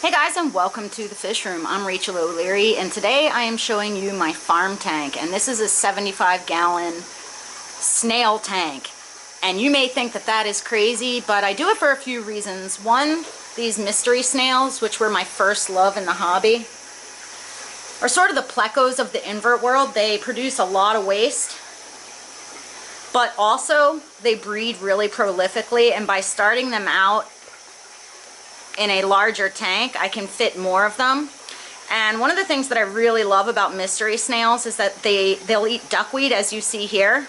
Hey guys, and welcome to the Fish Room. I'm Rachel O'Leary, and today I am showing you my farm tank, and this is a 75-gallon snail tank. And you may think that that is crazy, but I do it for a few reasons. One, these mystery snails, which were my first love in the hobby, are sort of the plecos of the invert world. They produce a lot of waste, but also they breed really prolifically, and by starting them out in a larger tank, I can fit more of them. And one of the things that I really love about mystery snails is that they'll eat duckweed, as you see here,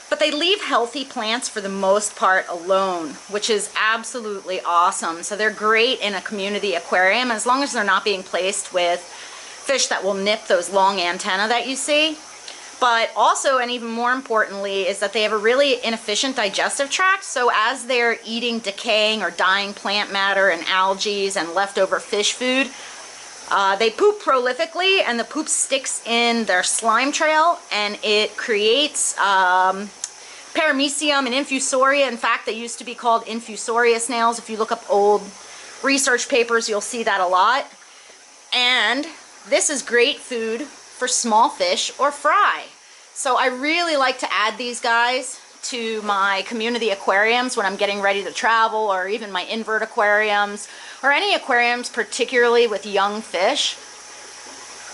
but they leave healthy plants for the most part alone, which is absolutely awesome. So they're great in a community aquarium as long as they're not being placed with fish that will nip those long antennae that you see. But also, and even more importantly, is that they have a really inefficient digestive tract. So as they're eating decaying or dying plant matter and algae and leftover fish food, they poop prolifically, and the poop sticks in their slime trail, and it creates paramecium and infusoria. In fact, they used to be called infusoria snails. If you look up old research papers, you'll see that a lot. And this is great food for small fish or fry. So I really like to add these guys to my community aquariums when I'm getting ready to travel, or even my invert aquariums, or any aquariums particularly with young fish,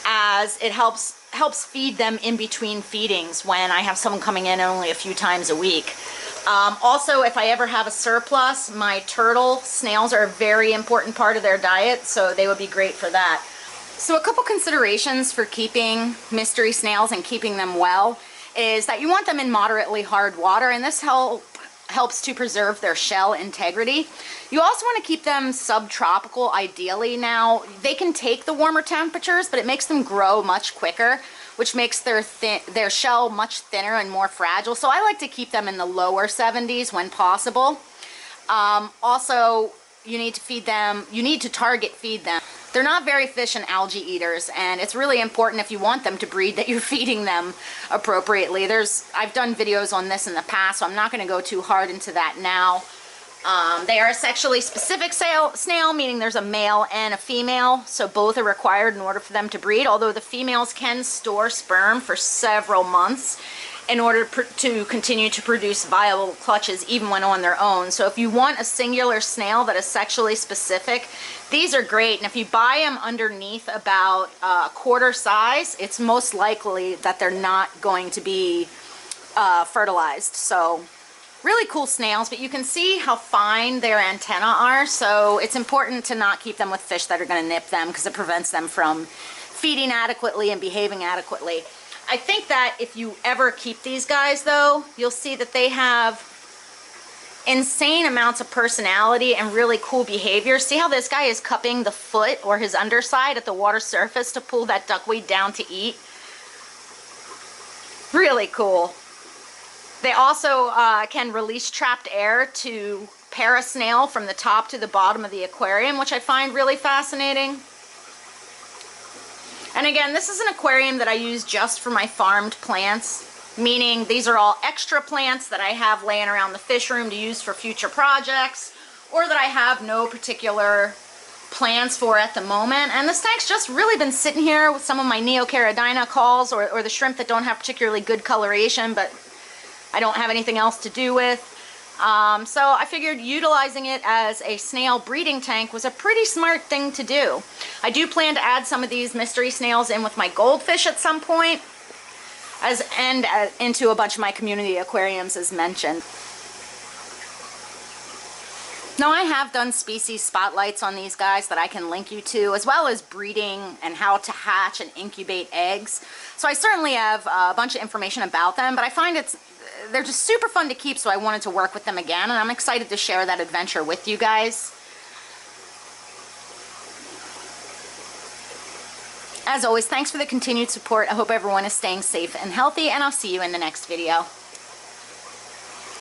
as it helps feed them in between feedings when I have someone coming in only a few times a week. Also, if I ever have a surplus, my turtle snails are a very important part of their diet, so they would be great for that. So a couple considerations for keeping mystery snails and keeping them well is that you want them in moderately hard water, and this helps to preserve their shell integrity. You also want to keep them subtropical ideally. Now, they can take the warmer temperatures, but it makes them grow much quicker, which makes their shell much thinner and more fragile. So I like to keep them in the lower 70s when possible. Also, you need to target feed them. They're not very fish and algae eaters, and it's really important if you want them to breed that you're feeding them appropriately. I've done videos on this in the past, so I'm not going to go too hard into that now. They are a sexually specific snail, meaning there's a male and a female, so both are required in order for them to breed, although the females can store sperm for several months in order to continue to produce viable clutches even when on their own. So if you want a singular snail that is sexually specific, these are great. And if you buy them underneath about quarter size, it's most likely that they're not going to be fertilized. So really cool snails, but you can see how fine their antennae are. So it's important to not keep them with fish that are going to nip them, because it prevents them from feeding adequately and behaving adequately. I think that if you ever keep these guys, though, you'll see that they have insane amounts of personality and really cool behavior. See how this guy is cupping the foot or his underside at the water surface to pull that duckweed down to eat? Really cool. They also can release trapped air to parasnail from the top to the bottom of the aquarium, which I find really fascinating. And again, this is an aquarium that I use just for my farmed plants, meaning these are all extra plants that I have laying around the fish room to use for future projects, or that I have no particular plans for at the moment. And this tank's just really been sitting here with some of my Neocaridina calls, or the shrimp that don't have particularly good coloration, but I don't have anything else to do with. So I figured utilizing it as a snail breeding tank was a pretty smart thing to do. I do plan to add some of these mystery snails in with my goldfish at some point, and into a bunch of my community aquariums as mentioned. Now, I have done species spotlights on these guys that I can link you to, as well as breeding and how to hatch and incubate eggs. So I certainly have a bunch of information about them, but I find they're just super fun to keep, so I wanted to work with them again, and I'm excited to share that adventure with you guys. As always, thanks for the continued support. I hope everyone is staying safe and healthy, and I'll see you in the next video.